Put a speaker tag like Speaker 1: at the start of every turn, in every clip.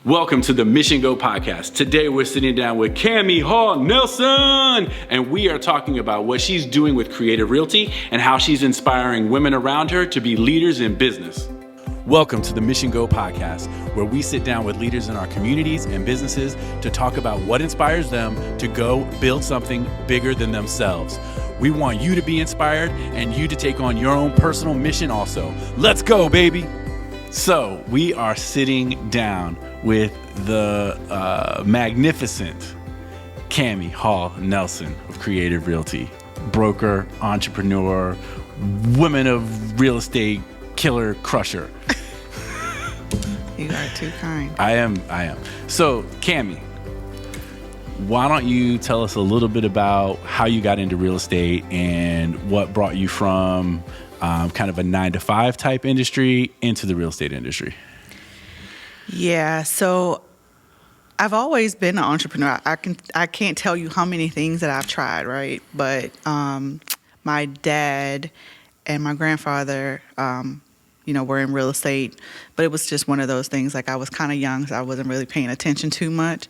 Speaker 1: Welcome to the Mission Go podcast. Today we're sitting down with Kammy Hall Nelson, and we are talking about what she's doing with Creative Realty and how she's inspiring women around her to be leaders in business. Welcome to the Mission Go podcast, where we sit down with leaders in our communities and businesses to talk about what inspires them to go build something bigger than themselves. We want you to be inspired and you to take on your own personal mission also. Let's go, baby. So we are sitting down with the magnificent Kammy Hall Nelson of Creative Realty, broker, entrepreneur, woman of real estate, killer, crusher.
Speaker 2: You are too kind.
Speaker 1: I am. So Kammy, why don't you tell us a little bit about how you got into real estate and what brought you from kind of a 9-to-5 type industry into the real estate industry?
Speaker 2: Yeah, so I've always been an entrepreneur. I can't tell you how many things that I've tried, right? But my dad and my grandfather, were in real estate, but it was just one of those things. Like, I was kind of young, so I wasn't really paying attention too much.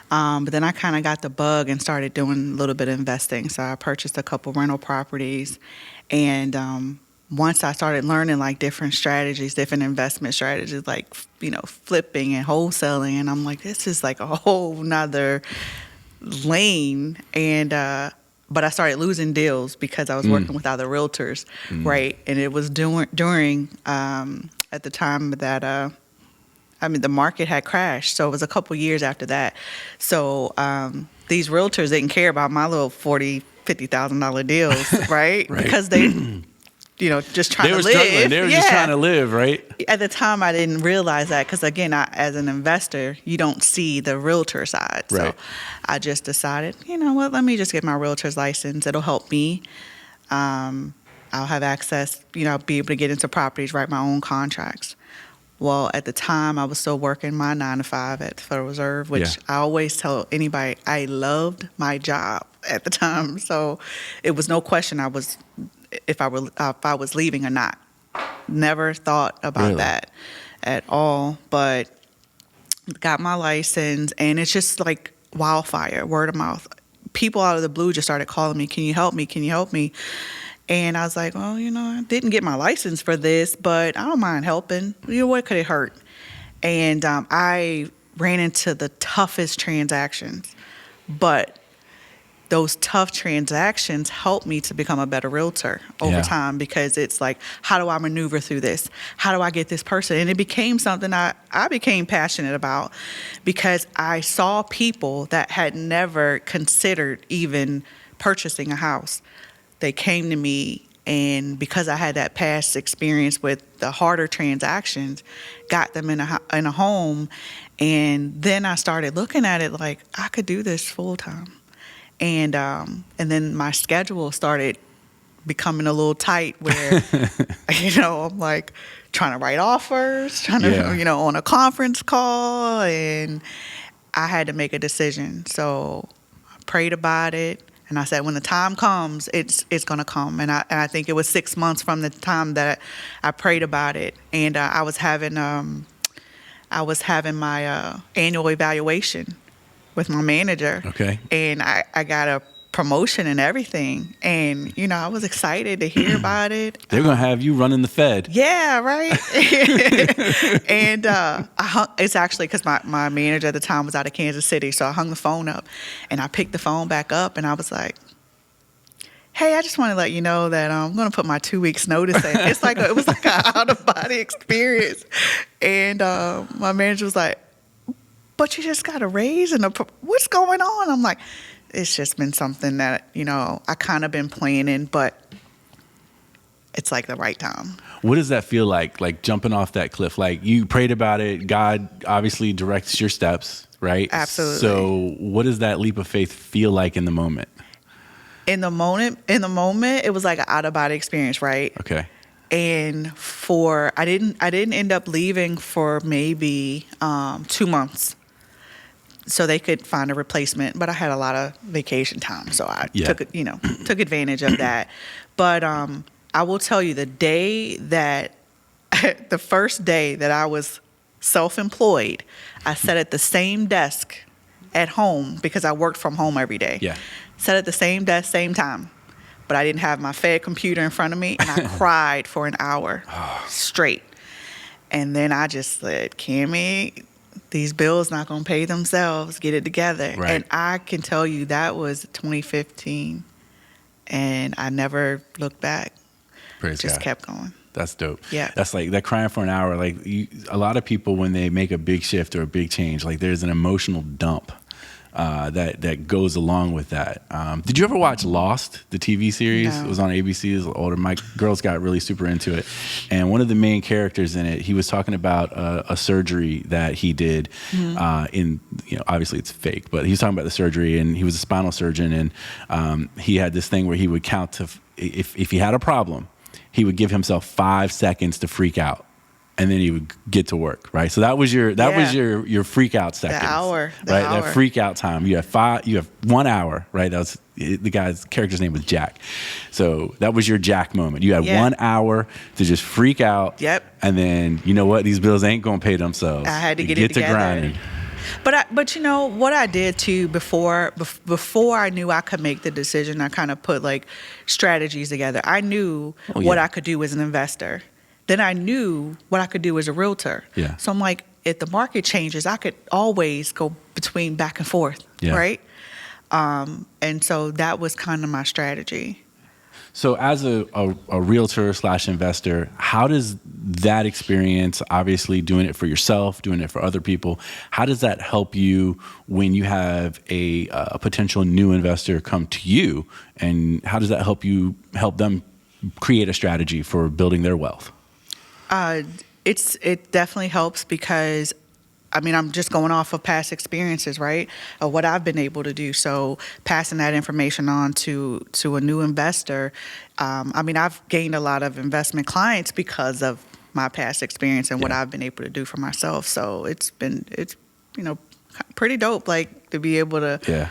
Speaker 2: But then I kind of got the bug and started doing a little bit of investing. So I purchased a couple rental properties, and once I started learning like different strategies, different investment strategies, like, flipping and wholesaling, and I'm like, this is like a whole nother lane. And but I started losing deals because I was working with other realtors, right? And it was during at the time that the market had crashed. So it was a couple years after that. So these realtors didn't care about my little $40,000-$50,000 deals, right? Because they just trying to live.
Speaker 1: Struggling. They were just trying to live, right?
Speaker 2: At the time, I didn't realize that because, again, as an investor, you don't see the realtor side.
Speaker 1: Right.
Speaker 2: So I just decided, let me just get my realtor's license. It'll help me. I'll have access, I'll be able to get into properties, write my own contracts. Well, at the time, I was still working my 9-to-5 at the Federal Reserve, which I always tell anybody I loved my job at the time. So it was no question if I was leaving or not. Never thought about that at all, but got my license, and it's just like wildfire, word of mouth. People out of the blue just started calling me, can you help me? Can you help me? And I was like, well, I didn't get my license for this, but I don't mind helping. What could it hurt? And I ran into the toughest transactions, but those tough transactions helped me to become a better realtor over time, because it's like, how do I maneuver through this? How do I get this person? And it became something I became passionate about, because I saw people that had never considered even purchasing a house. They came to me, and because I had that past experience with the harder transactions, got them in a home. And then I started looking at it like, I could do this full time. And then my schedule started becoming a little tight, where, I'm like trying to write offers, trying to, on a conference call, and I had to make a decision. So I prayed about it, and I said, when the time comes, it's going to come. And I think it was 6 months from the time that I prayed about it, and I was having my annual evaluation with my manager. Okay. And I got a promotion and everything. And, I was excited to hear about it.
Speaker 1: They're going to have you running the Fed.
Speaker 2: Yeah, right. And it's actually because my manager at the time was out of Kansas City. So I hung the phone up, and I picked the phone back up, and I was like, hey, I just want to let you know that I'm going to put my 2 weeks notice in. It was like an out-of-body experience. And my manager was like, but you just got a raise, and what's going on? I'm like, it's just been something that, I kind of been planning, but it's like the right time.
Speaker 1: What does that feel like jumping off that cliff? Like, you prayed about it. God obviously directs your steps, right?
Speaker 2: Absolutely.
Speaker 1: So what does that leap of faith feel like in the moment?
Speaker 2: In the moment, it was like an out-of-body experience, right?
Speaker 1: Okay.
Speaker 2: And I didn't end up leaving for maybe 2 months, so they could find a replacement. But I had a lot of vacation time, so I took advantage of that. But I will tell you, the first day that I was self-employed. I sat at the same desk at home because I worked from home every day.
Speaker 1: Yeah.
Speaker 2: Sat at the same desk, same time. But I didn't have my Fed computer in front of me, and I cried for an hour straight. And then I just said, Kammy, these bills not going to pay themselves. Get it together.
Speaker 1: Right.
Speaker 2: And I can tell you that was 2015, and I never looked back.
Speaker 1: Praise
Speaker 2: Just
Speaker 1: God.
Speaker 2: kept going.
Speaker 1: That's dope.
Speaker 2: Yeah.
Speaker 1: That's like that crying for an hour. Like a lot of people, when they make a big shift or a big change, like there's an emotional dump that goes along with that. Did you ever watch Lost, the TV series?
Speaker 2: No.
Speaker 1: It was on ABC. It was older. My girls got really super into it. And one of the main characters in it, he was talking about a surgery that he did in, obviously it's fake, but he was talking about the surgery, and he was a spinal surgeon, and he had this thing where he would count to, if he had a problem, he would give himself 5 seconds to freak out, and then he would get to work, right? So that was your freak out seconds.
Speaker 2: The hour.
Speaker 1: Right? That freak out time. You have 1 hour, right? That was the guy's character's name was Jack. So that was your Jack moment. You had 1 hour to just freak out.
Speaker 2: Yep.
Speaker 1: And then, you know what? These bills ain't going to pay themselves.
Speaker 2: I had to get it together.
Speaker 1: To grinding.
Speaker 2: But you know what I did too before I knew I could make the decision, I kind of put like strategies together. I knew what I could do as an investor. Then I knew what I could do as a realtor.
Speaker 1: Yeah.
Speaker 2: So I'm like, if the market changes, I could always go between back and forth, right? And so that was kind of my strategy.
Speaker 1: So as a realtor / investor, how does that experience, obviously doing it for yourself, doing it for other people, how does that help you when you have a potential new investor come to you? And how does that help them create a strategy for building their wealth?
Speaker 2: It definitely helps because, I mean, I'm just going off of past experiences, right? Of what I've been able to do. So passing that information on to a new investor. I mean, I've gained a lot of investment clients because of my past experience and what I've been able to do for myself. So it's pretty dope, like to be able to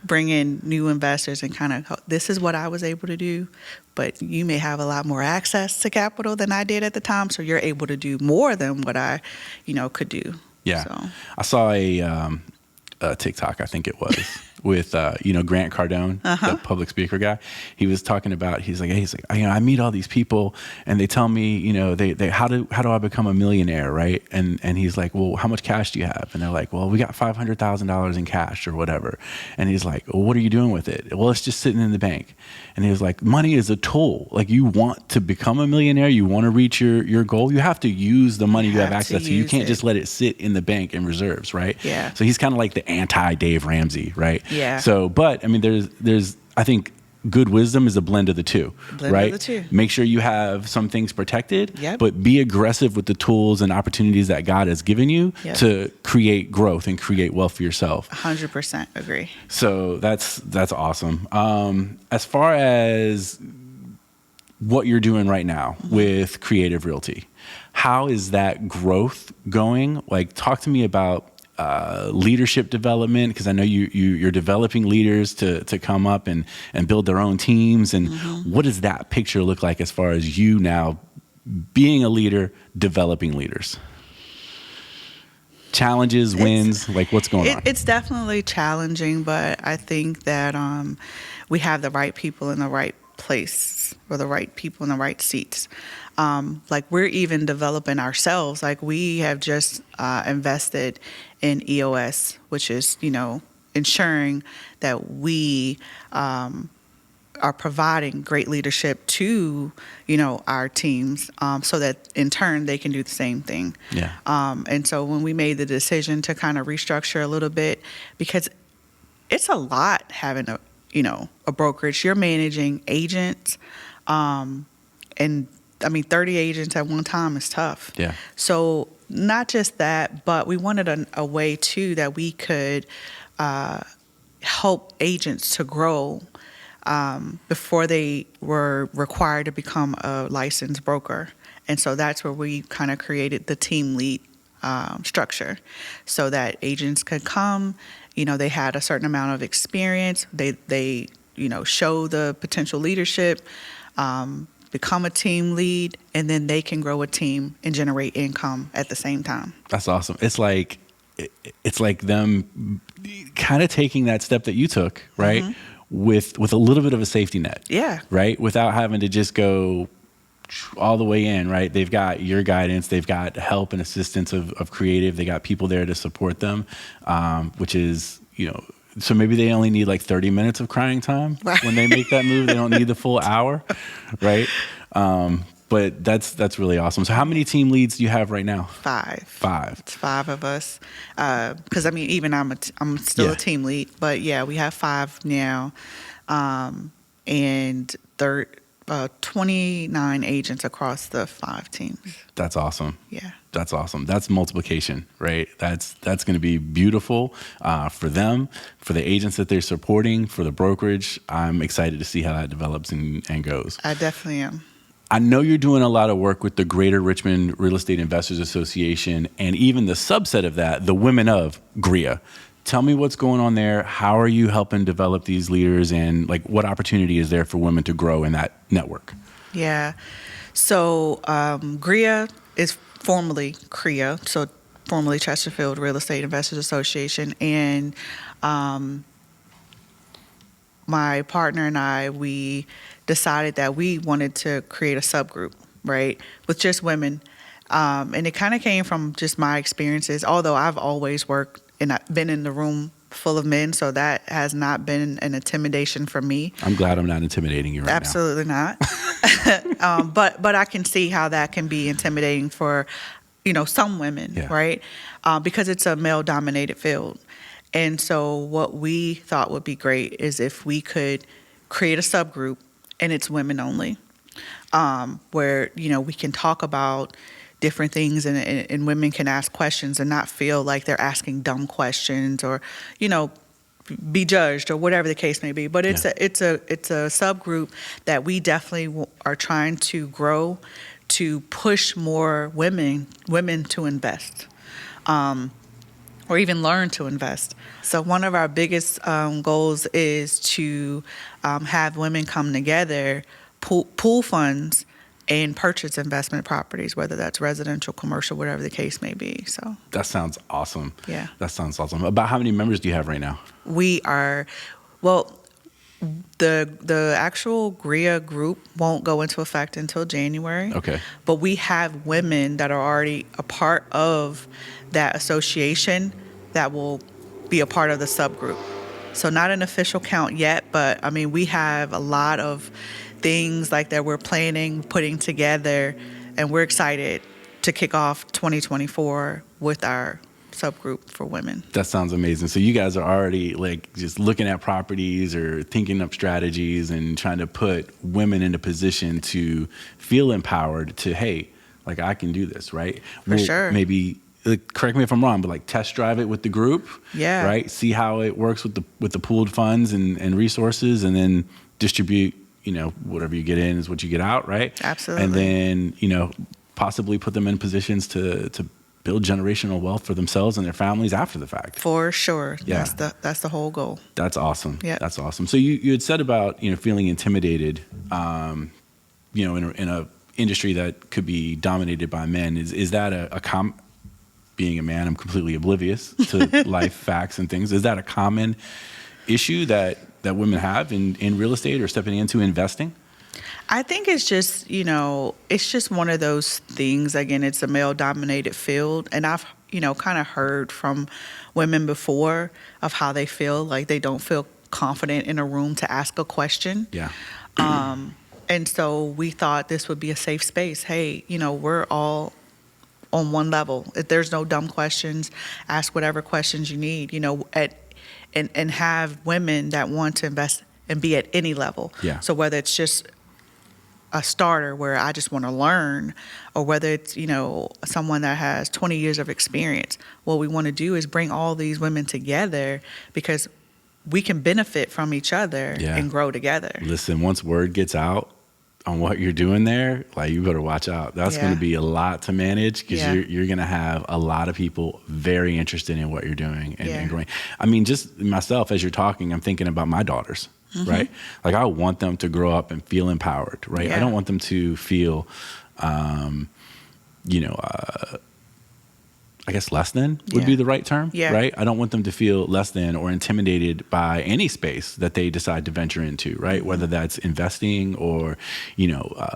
Speaker 2: bring in new investors and kind of, this is what I was able to do, but you may have a lot more access to capital than I did at the time. So you're able to do more than what I, could do.
Speaker 1: Yeah.
Speaker 2: So. I
Speaker 1: saw a TikTok, I think it was, with Grant Cardone, the public speaker guy. He was talking about, he's like, I meet all these people and they tell me, they how do I become a millionaire, right? And he's like, well, how much cash do you have? And they're like, well, we got $500,000 in cash or whatever. And he's like, well, what are you doing with it? Well, it's just sitting in the bank. And he was like, money is a tool. Like, you want to become a millionaire, you want to reach your goal, you have to use the money you have access to. You can't just let it sit in the bank in reserves, right?
Speaker 2: Yeah.
Speaker 1: So he's kind of like the anti-Dave Ramsey, right?
Speaker 2: Yeah.
Speaker 1: So, but I mean, there's I think good wisdom is a blend of the two, right?
Speaker 2: Of the two.
Speaker 1: Make sure you have some things protected,
Speaker 2: Yep.
Speaker 1: but be aggressive with the tools and opportunities that God has given you to create growth and create wealth for yourself.
Speaker 2: 100% agree.
Speaker 1: So that's awesome. As far as what you're doing right now with Creative Realty, how is that growth going? Like, talk to me about leadership development, because I know you're developing leaders to come up and build their own teams. And what does that picture look like as far as you now being a leader, developing leaders? Challenges, wins, like what's going on?
Speaker 2: It's definitely challenging, but I think that we have the right people in the right place, or the right people in the right seats. Like, we're even developing ourselves. Like, we have just invested in EOS, which is, ensuring that we are providing great leadership to, our teams, so that in turn they can do the same thing.
Speaker 1: Yeah.
Speaker 2: And so when we made the decision to kind of restructure a little bit, because it's a lot having a brokerage. You're managing agents, and I mean, 30 agents at one time is tough.
Speaker 1: Yeah.
Speaker 2: So not just that, but we wanted a way too that we could help agents to grow before they were required to become a licensed broker. And so that's where we kind of created the team lead structure, so that agents could come, they had a certain amount of experience, they show the potential leadership, become a team lead, and then they can grow a team and generate income at the same time.
Speaker 1: That's awesome. It's like them kind of taking that step that you took, right? With a little bit of a safety net.
Speaker 2: Yeah.
Speaker 1: Right? Without having to just go all the way in, right? They've got your guidance, they've got help and assistance of creative, they got people there to support them, which is, so maybe they only need like 30 minutes of crying time when they make that move. They don't need the full hour, right? But that's really awesome. So how many team leads do you have right now?
Speaker 2: 5. It's 5 of us. Because even I'm still a team lead, but yeah, we have 5 now, and 29 agents across the 5 teams.
Speaker 1: That's awesome.
Speaker 2: Yeah.
Speaker 1: That's awesome. That's multiplication, right? That's going to be beautiful for them, for the agents that they're supporting, for the brokerage. I'm excited to see how that develops and goes.
Speaker 2: I definitely am.
Speaker 1: I know you're doing a lot of work with the Greater Richmond Real Estate Investors Association and even the subset of that, the Women of GRIA. Tell me what's going on there. How are you helping develop these leaders, and like what opportunity is there for women to grow in that network?
Speaker 2: Yeah. So GRIA is formerly CREA, so formerly Chesterfield Real Estate Investors Association, and my partner and I, we decided that we wanted to create a subgroup, right, with just women. And it kind of came from just my experiences, although I've always worked and been in the room full of men, so that has not been an intimidation for me.
Speaker 1: I'm glad I'm not intimidating you right
Speaker 2: Absolutely now. Absolutely not. But I can see how that can be intimidating for, some women, right? Because it's a male-dominated field. And so what we thought would be great is if we could create a subgroup, and it's women only, where, we can talk about different things and women can ask questions and not feel like they're asking dumb questions or, be judged or whatever the case may be. But it's a subgroup that we definitely are trying to grow to push more women to invest. Or even learn to invest. So one of our biggest goals is to have women come together, pool funds, and purchase investment properties, whether that's residential, commercial, whatever the case may be. So
Speaker 1: that sounds awesome.
Speaker 2: Yeah.
Speaker 1: That sounds awesome. About how many members do you have right now?
Speaker 2: We are, the actual GRIA group won't go into effect until January.
Speaker 1: Okay.
Speaker 2: But we have women that are already a part of that association that will be a part of the subgroup. So not an official count yet, but we have a lot of things like that we're planning, putting together, and we're excited to kick off 2024 with our subgroup for women.
Speaker 1: That sounds amazing. So you guys are already like just looking at properties or thinking up strategies and trying to put women in a position to feel empowered to, hey, like I can do this, right?
Speaker 2: For sure.
Speaker 1: Maybe correct me if I'm wrong, but like test drive it with the group, right? See how it works with the pooled funds and resources, and then distribute. Whatever you get in is what you get out, right?
Speaker 2: Absolutely.
Speaker 1: And then possibly put them in positions to build generational wealth for themselves and their families after the fact. For sure.
Speaker 2: Yeah. That's the whole goal.
Speaker 1: That's awesome.
Speaker 2: Yeah.
Speaker 1: That's awesome. So you had said about feeling intimidated, in a industry that could be dominated by men. Is that being a man, I'm completely oblivious to life facts and things. Is that a common issue that women have in real estate or stepping into investing?
Speaker 2: I think it's just, it's just one of those things. Again, it's a male-dominated field, and I've, kind of heard from women before of how they feel like they don't feel confident in a room to ask a question.
Speaker 1: Yeah.
Speaker 2: And so we thought this would be a safe space. Hey, we're all on one level. If there's no dumb questions, ask whatever questions you need, and have women that want to invest and be at any level.
Speaker 1: Yeah.
Speaker 2: So whether it's just a starter where I just want to learn, or whether it's, someone that has 20 years of experience, what we want to do is bring all these women together because we can benefit from each other and grow together.
Speaker 1: Listen, once word gets out on what you're doing there, like you better watch out. That's going to be a lot to manage because you're going to have a lot of people very interested in what you're doing and growing. I mean, just myself, as you're talking, I'm thinking about my daughters, right? Like I want them to grow up and feel empowered, right? I don't want them to feel, I guess less than would be the right term, right? I don't want them to feel less than or intimidated by any space that they decide to venture into, right? Whether that's investing or,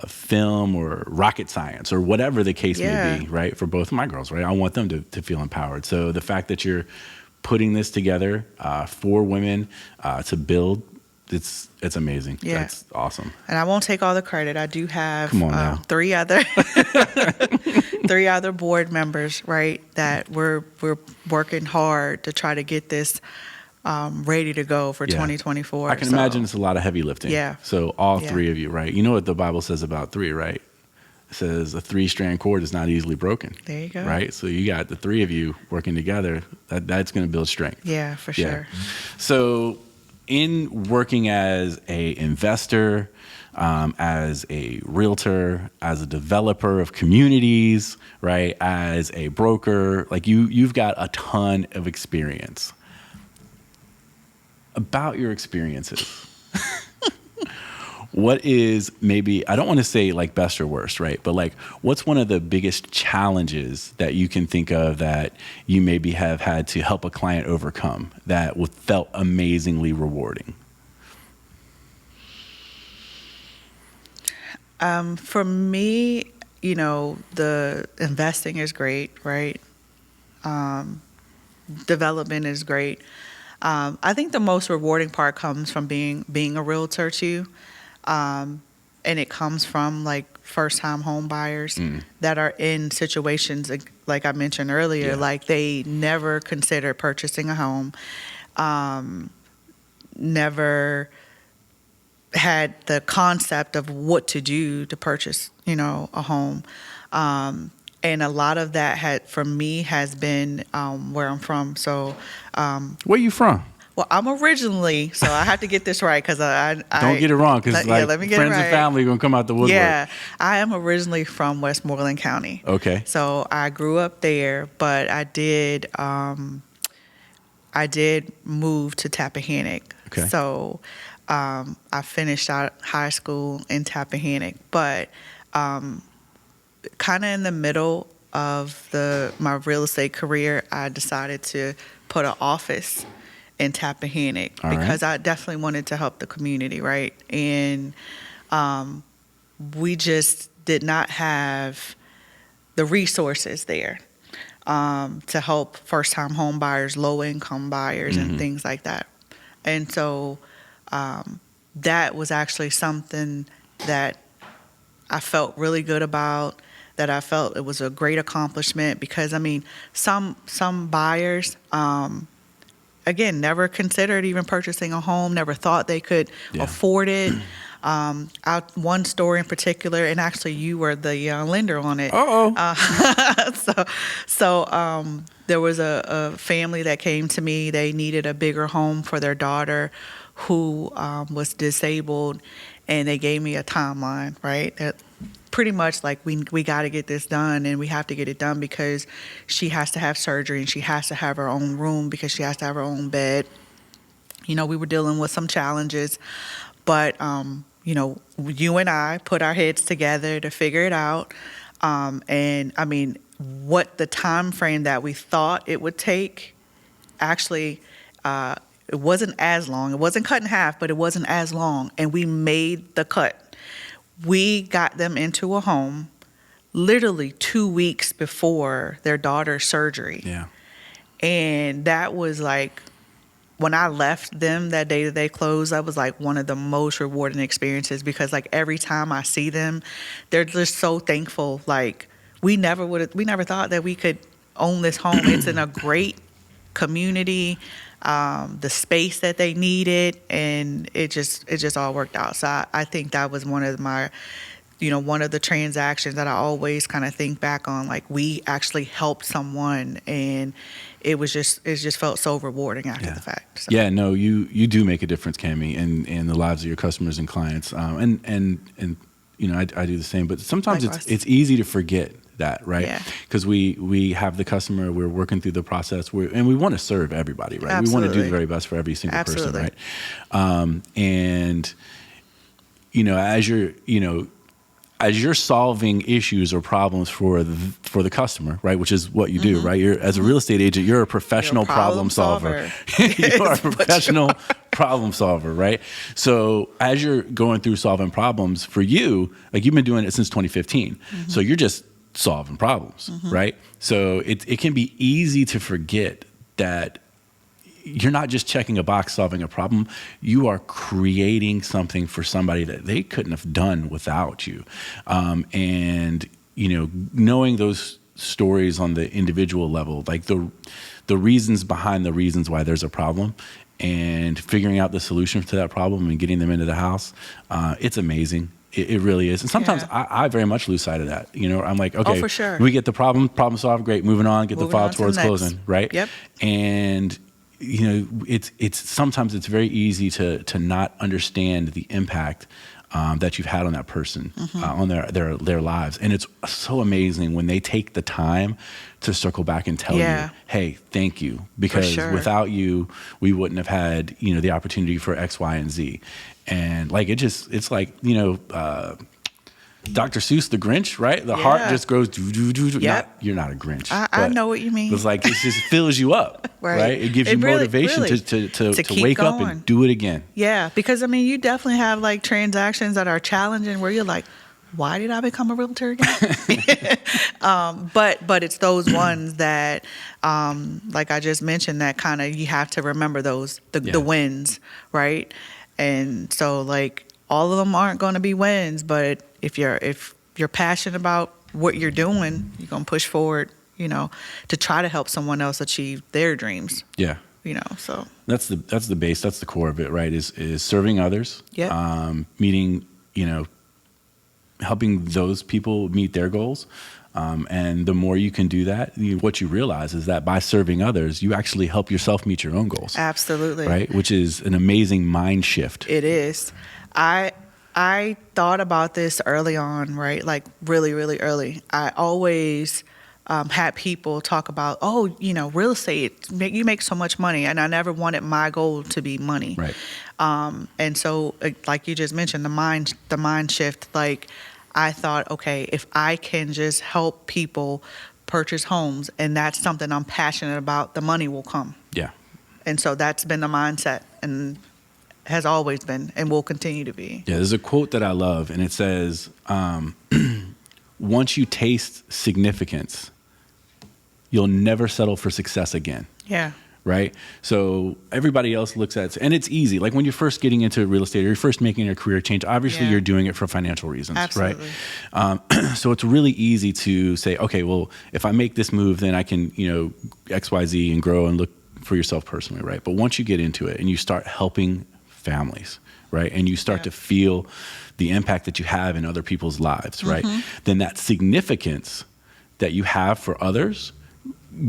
Speaker 1: film or rocket science or whatever the case may be, right? For both of my girls, right? I want them to feel empowered. So the fact that you're putting this together for women to build, it's amazing. Yeah. That's awesome.
Speaker 2: And I won't take all the credit. I do have 3 other 3 other board members, right, that we're working hard to try to get this ready to go for 2024.
Speaker 1: I can imagine it's a lot of heavy lifting.
Speaker 2: Yeah.
Speaker 1: So all 3 of you, right? You know what the Bible says about 3, right? It says a 3-strand cord is not easily broken.
Speaker 2: There you go.
Speaker 1: Right? So you got the 3 of you working together. That's going to build strength.
Speaker 2: Yeah, for sure.
Speaker 1: So in working as a investor, as a realtor, as a developer of communities, right, as a broker, like you've got a ton of experience. About your experiences, what is maybe, I don't want to say like best or worst, right? But like, what's one of the biggest challenges that you can think of that you maybe have had to help a client overcome that felt amazingly rewarding?
Speaker 2: For me, the investing is great, right? Development is great. I think the most rewarding part comes from being a realtor too. And it comes from like first-time home buyers that are in situations like I mentioned earlier, like they never considered purchasing a home, never had the concept of what to do to purchase, a home. And a lot of that has been where I'm from. So,
Speaker 1: where you from?
Speaker 2: Well, I'm originally, so I have to get this right because I
Speaker 1: don't get it wrong because friends and family are going to come out the woodwork. Yeah,
Speaker 2: I am originally from Westmoreland County.
Speaker 1: Okay.
Speaker 2: So I grew up there, but I did move to Tappahannock. Okay. So I finished out high school in Tappahannock, but kind of in the middle of my real estate career, I decided to put an office in Tappahannock because I definitely wanted to help the community, right? And we just did not have the resources there to help first-time home buyers, low-income buyers, and things like that. And so that was actually something that I felt really good about, that I felt it was a great accomplishment because, I mean, some buyers, again, never considered even purchasing a home, never thought they could afford it. One story in particular, and actually you were the lender on it. So there was a family that came to me. They needed a bigger home for their daughter who was disabled, and they gave me a timeline, right? That pretty much like we got to get this done, and we have to get it done because she has to have surgery and she has to have her own room because she has to have her own bed. We were dealing with some challenges, but you and I put our heads together to figure it out. And I mean, what the time frame that we thought it would take, actually, it wasn't as long. It wasn't cut in half, but it wasn't as long. And we made the cut. We got them into a home literally 2 weeks before their daughter's surgery.
Speaker 1: Yeah.
Speaker 2: And that was like, when I left them that day that they closed, that was like one of the most rewarding experiences because like every time I see them, they're just so thankful. Like we never thought that we could own this home. It's in a great community, the space that they needed, and it just all worked out. So I think that was one of my, one of the transactions that I always kind of think back on. Like we actually helped someone, and it just felt so rewarding after the fact. So.
Speaker 1: Yeah, no, you do make a difference, Kammy, in the lives of your customers and clients. And I do the same, but sometimes
Speaker 2: Likewise.
Speaker 1: it's easy to forget that, right?
Speaker 2: Yeah.
Speaker 1: Because we have the customer, we're working through the process, and we want to serve everybody, right?
Speaker 2: Absolutely.
Speaker 1: We want to do the very best for every single
Speaker 2: Absolutely.
Speaker 1: person, right? And as you're solving issues or problems for the customer, right, which is what you do, right? You're as a real estate agent, you're a professional problem solver. You are a professional problem solver, right? So as you're going through solving problems for you, like you've been doing it since 2015, so you're just solving problems, right? So it can be easy to forget that you're not just checking a box, solving a problem. You are creating something for somebody that they couldn't have done without you. And knowing those stories on the individual level, like the reasons behind the reasons why there's a problem, and figuring out the solution to that problem and getting them into the house, it's amazing. It really is. And sometimes I very much lose sight of that. I'm like, okay,
Speaker 2: for sure.
Speaker 1: we get the problem solved, great, moving on, get the file towards
Speaker 2: next.
Speaker 1: closing, right?
Speaker 2: Yep.
Speaker 1: And it's sometimes it's very easy to not understand the impact that you've had on that person, on their lives. And it's so amazing when they take the time to circle back and tell you, hey, thank you. Because without you, we wouldn't have had, the opportunity for X, Y, and Z. And like, it's like, Dr. Seuss, the Grinch, right? The heart just goes do.
Speaker 2: Yep.
Speaker 1: You're not a Grinch.
Speaker 2: I know what you mean.
Speaker 1: It's like, it just fills you up, right? It gives you motivation to wake up and do it again.
Speaker 2: Yeah, because you definitely have like transactions that are challenging where you're like, why did I become a realtor again? But it's those ones that, like I just mentioned, that kind of you have to remember those the wins, right? And so like all of them aren't going to be wins, but if you're passionate about what you're doing, you're going to push forward, to try to help someone else achieve their dreams.
Speaker 1: Yeah.
Speaker 2: So
Speaker 1: that's the base, that's the core of it, right? Is serving others.
Speaker 2: Yeah.
Speaker 1: Meeting, helping those people meet their goals. And the more you can do that, what you realize is that by serving others, you actually help yourself meet your own goals.
Speaker 2: Absolutely.
Speaker 1: Right? Which is an amazing mind shift.
Speaker 2: It is. I thought about this early on, right? Like really, really early. I always had people talk about, real estate, you make so much money. And I never wanted my goal to be money.
Speaker 1: Right.
Speaker 2: And so, like you just mentioned, the mind shift, like I thought, okay, if I can just help people purchase homes and that's something I'm passionate about, the money will come.
Speaker 1: Yeah.
Speaker 2: And so that's been the mindset and has always been and will continue to be.
Speaker 1: Yeah, there's a quote that I love, and it says, once you taste significance, you'll never settle for success again.
Speaker 2: Yeah.
Speaker 1: Right? So everybody else looks at, and it's easy. Like when you're first getting into real estate or you're first making a career change, obviously you're doing it for financial reasons,
Speaker 2: Absolutely.
Speaker 1: Right? So it's really easy to say, okay, well, if I make this move, then I can, X, Y, Z and grow and look for yourself personally, right? But once you get into it and you start helping families, right? And you start to feel the impact that you have in other people's lives, right? Then that significance that you have for others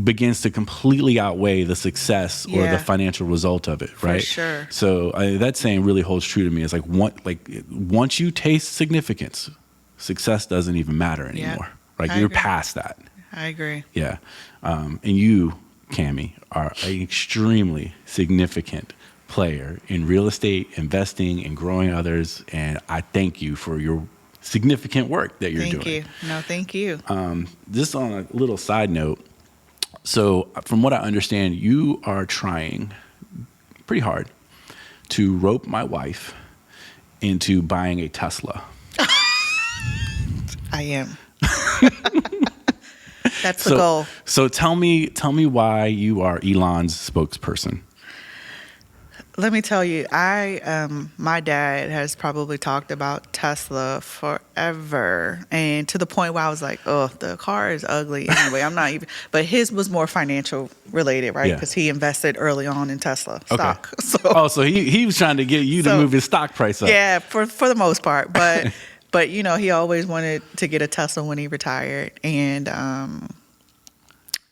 Speaker 1: begins to completely outweigh the success or the financial result of it, right?
Speaker 2: For sure.
Speaker 1: So that saying really holds true to me. It's like once you taste significance, success doesn't even matter anymore. Like you're past that.
Speaker 2: I agree.
Speaker 1: Yeah. And you, Kammy, are an extremely significant player in real estate, investing, and growing others. And I thank you for your significant work that you're doing.
Speaker 2: Thank you. No, thank you.
Speaker 1: Just on a little side note, so from what I understand, you are trying pretty hard to rope my wife into buying a Tesla.
Speaker 2: I am. That's the goal.
Speaker 1: So tell me why you are Elon's spokesperson.
Speaker 2: Let me tell you, my dad has probably talked about Tesla forever, and to the point where I was like, "Oh, the car is ugly." Anyway, I'm not even. But his was more financial related, right? Because he invested early on in Tesla stock.
Speaker 1: Okay. So he was trying to get you to move his stock price up.
Speaker 2: Yeah, for the most part, but but he always wanted to get a Tesla when he retired, and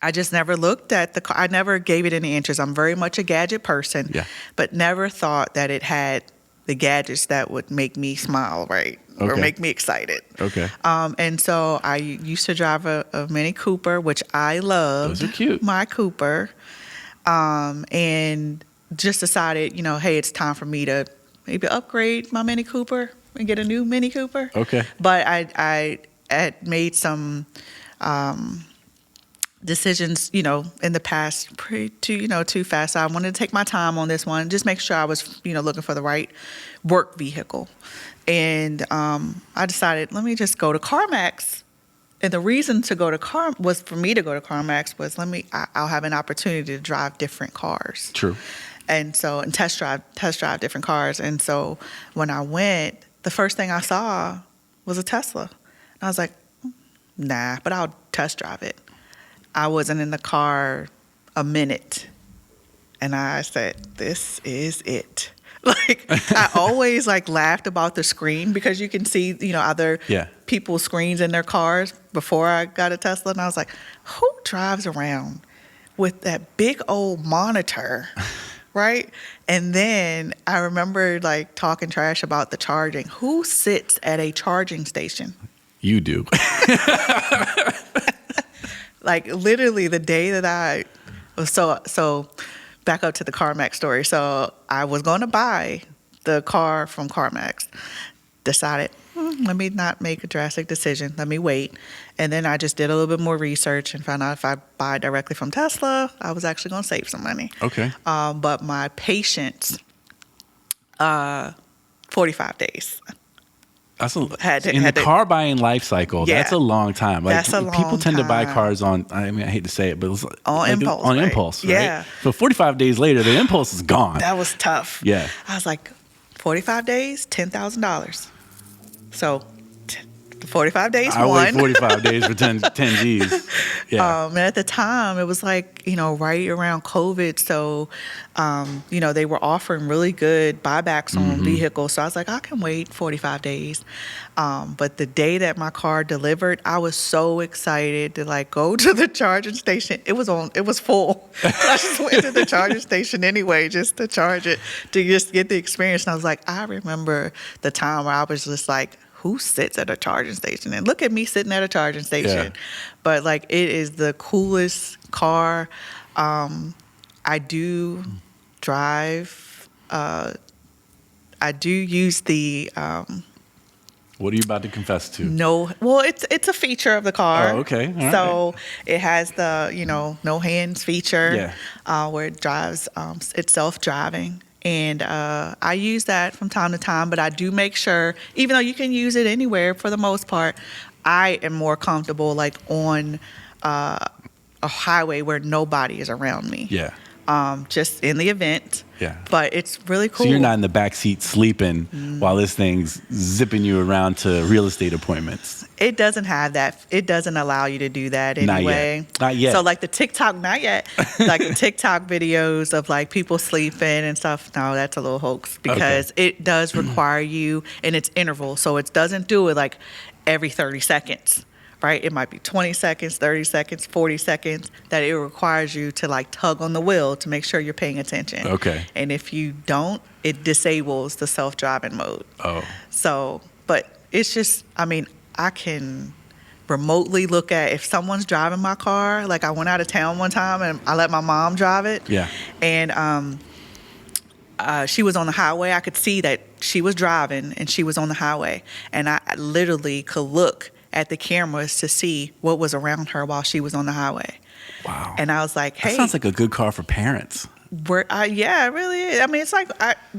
Speaker 2: I just never looked at the car. I never gave it any interest. I'm very much a gadget person, but never thought that it had the gadgets that would make me smile, right? Or make me excited.
Speaker 1: Okay.
Speaker 2: And so I used to drive a Mini Cooper, which I loved.
Speaker 1: Those are cute.
Speaker 2: My Cooper. And just decided, hey, it's time for me to maybe upgrade my Mini Cooper and get a new Mini Cooper.
Speaker 1: Okay.
Speaker 2: But I had made some decisions, in the past too fast. So I wanted to take my time on this one, just make sure I was, looking for the right work vehicle. And I decided, let me just go to CarMax. And the reason to go to CarMax was I'll have an opportunity to drive different cars.
Speaker 1: True.
Speaker 2: And test drive different cars. And so when I went, the first thing I saw was a Tesla. And I was like, nah, but I'll test drive it. I wasn't in the car a minute. And I said, this is it. I always laughed about the screen because you can see, other people's screens in their cars before I got a Tesla. And I was like, who drives around with that big old monitor, right? And then I remember talking trash about the charging. Who sits at a charging station?
Speaker 1: You do.
Speaker 2: Literally the day that I was so back up to the CarMax story. So I was going to buy the car from CarMax. Decided, let me not make a drastic decision. Let me wait. And then I just did a little bit more research and found out if I buy directly from Tesla, I was actually going to save some money.
Speaker 1: Okay.
Speaker 2: But my patience, 45 days.
Speaker 1: That's the car buying life cycle. Yeah, that's a long time.
Speaker 2: That's a long
Speaker 1: people tend
Speaker 2: time.
Speaker 1: to buy cars on. I hate to say it, but it's
Speaker 2: on impulse.
Speaker 1: On
Speaker 2: right?
Speaker 1: impulse, right?
Speaker 2: Yeah.
Speaker 1: So 45 days later, the impulse is gone.
Speaker 2: That was tough.
Speaker 1: Yeah.
Speaker 2: I was like, 45 days, $10,000. So 45 days,
Speaker 1: I wait 45 days for 10 G's. Yeah.
Speaker 2: And at the time, it was right around COVID. So, they were offering really good buybacks on vehicles. So I was like, I can wait 45 days. But the day that my car delivered, I was so excited to go to the charging station. It was full. So I just went to the charging station anyway, just to charge it, to just get the experience. And I was like, I remember the time where I was just like, who sits at a charging station? And look at me sitting at a charging station. Yeah. But it is the coolest car. I do drive. I do use the.
Speaker 1: What are you about to confess to?
Speaker 2: No, well, it's a feature of the car.
Speaker 1: Oh, okay. All
Speaker 2: so
Speaker 1: right.
Speaker 2: It has the no hands feature. Yeah. Where it drives. It's self-driving. And I use that from time to time, but I do make sure, even though you can use it anywhere for the most part, I am more comfortable on a highway where nobody is around me.
Speaker 1: Yeah.
Speaker 2: Just in the event.
Speaker 1: Yeah.
Speaker 2: But it's really cool.
Speaker 1: So you're not in the back seat sleeping while this thing's zipping you around to real estate appointments.
Speaker 2: It doesn't have that. It doesn't allow you to do that anyway.
Speaker 1: Not yet.
Speaker 2: So the TikTok, not yet. The TikTok videos of people sleeping and stuff. No, that's a little hoax because it does require you in its interval. So it doesn't do it every 30 seconds. Right? It might be 20 seconds, 30 seconds, 40 seconds that it requires you to tug on the wheel to make sure you're paying attention.
Speaker 1: Okay.
Speaker 2: And if you don't, it disables the self-driving mode.
Speaker 1: Oh.
Speaker 2: So, but it's just, I can remotely look at if someone's driving my car. I went out of town one time and I let my mom drive it.
Speaker 1: Yeah.
Speaker 2: And she was on the highway. I could see that she was driving and she was on the highway. And I literally could look at the cameras to see what was around her while she was on the highway.
Speaker 1: Wow.
Speaker 2: And I was like, hey.
Speaker 1: That sounds like a good car for parents.
Speaker 2: Yeah, it really is. It's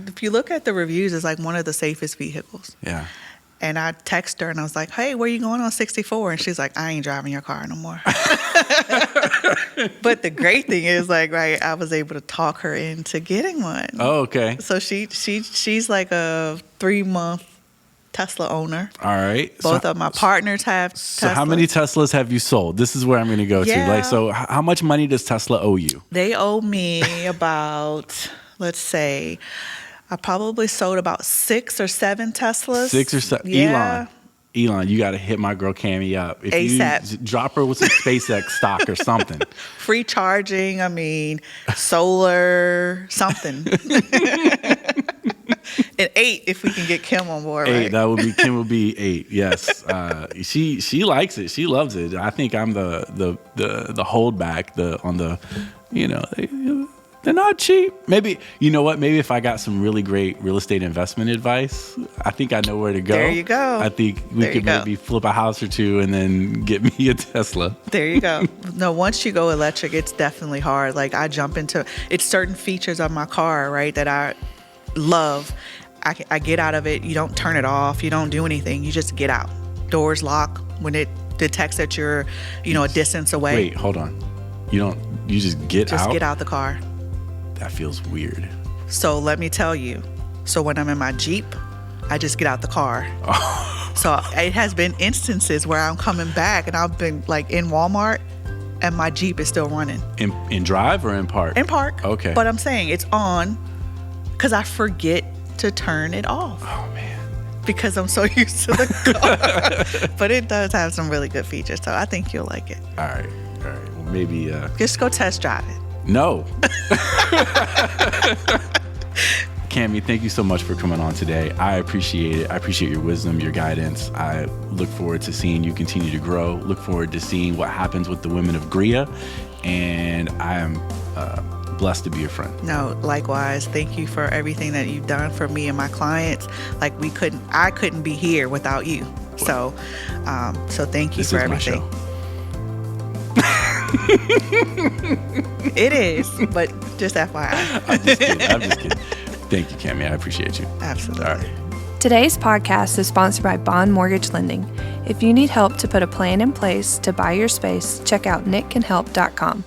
Speaker 2: if you look at the reviews, it's one of the safest vehicles.
Speaker 1: Yeah.
Speaker 2: And I texted her and I was like, hey, where you going on 64? And she's like, I ain't driving your car no more. But the great thing is I was able to talk her into getting one.
Speaker 1: Oh, okay.
Speaker 2: So she's a 3-month Tesla owner.
Speaker 1: All right.
Speaker 2: Both of my partners have Teslas.
Speaker 1: So how many Teslas have you sold? This is where I'm going to go to. So how much money does Tesla owe you?
Speaker 2: They owe me about, let's say, I probably sold about 6 or 7 Teslas.
Speaker 1: 6 or 7.
Speaker 2: Yeah.
Speaker 1: Elon, you got to hit my girl Kammy up. If
Speaker 2: ASAP.
Speaker 1: You drop her with some SpaceX stock or something.
Speaker 2: Free charging, solar, something. And 8 if we can get Kim on board.
Speaker 1: 8.
Speaker 2: Right?
Speaker 1: That would be Kim. Would be 8. Yes. She likes it. She loves it. I think I'm the holdback. They're not cheap. Maybe, you know what? Maybe if I got some really great real estate investment advice, I think I know where to go.
Speaker 2: There you go.
Speaker 1: I think we could maybe flip a house or 2 and then get me a Tesla.
Speaker 2: There you go. No, once you go electric, it's definitely hard. Like I jump into, it's certain features of my car, right, that I love. I get out of it. You don't turn it off. You don't do anything. You just get out. Doors lock when it detects that you're, a distance away.
Speaker 1: Wait, hold on. You just get out?
Speaker 2: Just get out the car.
Speaker 1: That feels weird.
Speaker 2: So let me tell you. So when I'm in my Jeep, I just get out the car. So it has been instances where I'm coming back and I've been like in Walmart and my Jeep is still running.
Speaker 1: In drive or in park?
Speaker 2: In park.
Speaker 1: Okay.
Speaker 2: But I'm saying it's on because I forget to turn it off.
Speaker 1: Oh, man.
Speaker 2: Because I'm so used to the car. But it does have some really good features, so I think you'll like it.
Speaker 1: All right. Well, maybe...
Speaker 2: Just go test drive it.
Speaker 1: No. Kammy, thank you so much for coming on today. I appreciate it. I appreciate your wisdom, your guidance. I look forward to seeing you continue to grow. Look forward to seeing what happens with the women of Gria. And I am blessed to be your friend.
Speaker 2: No, likewise. Thank you for everything that you've done for me and my clients. Like I couldn't be here without you. So thank you for everything.
Speaker 1: This is my show.
Speaker 2: It is, but just FYI.
Speaker 1: I'm just kidding. Thank you, Kammy. I appreciate you.
Speaker 2: Absolutely.
Speaker 1: All right.
Speaker 3: Today's podcast is sponsored by Bohn Mortgage Lending. If you need help to put a plan in place to buy your space, check out nickcanhelp.com.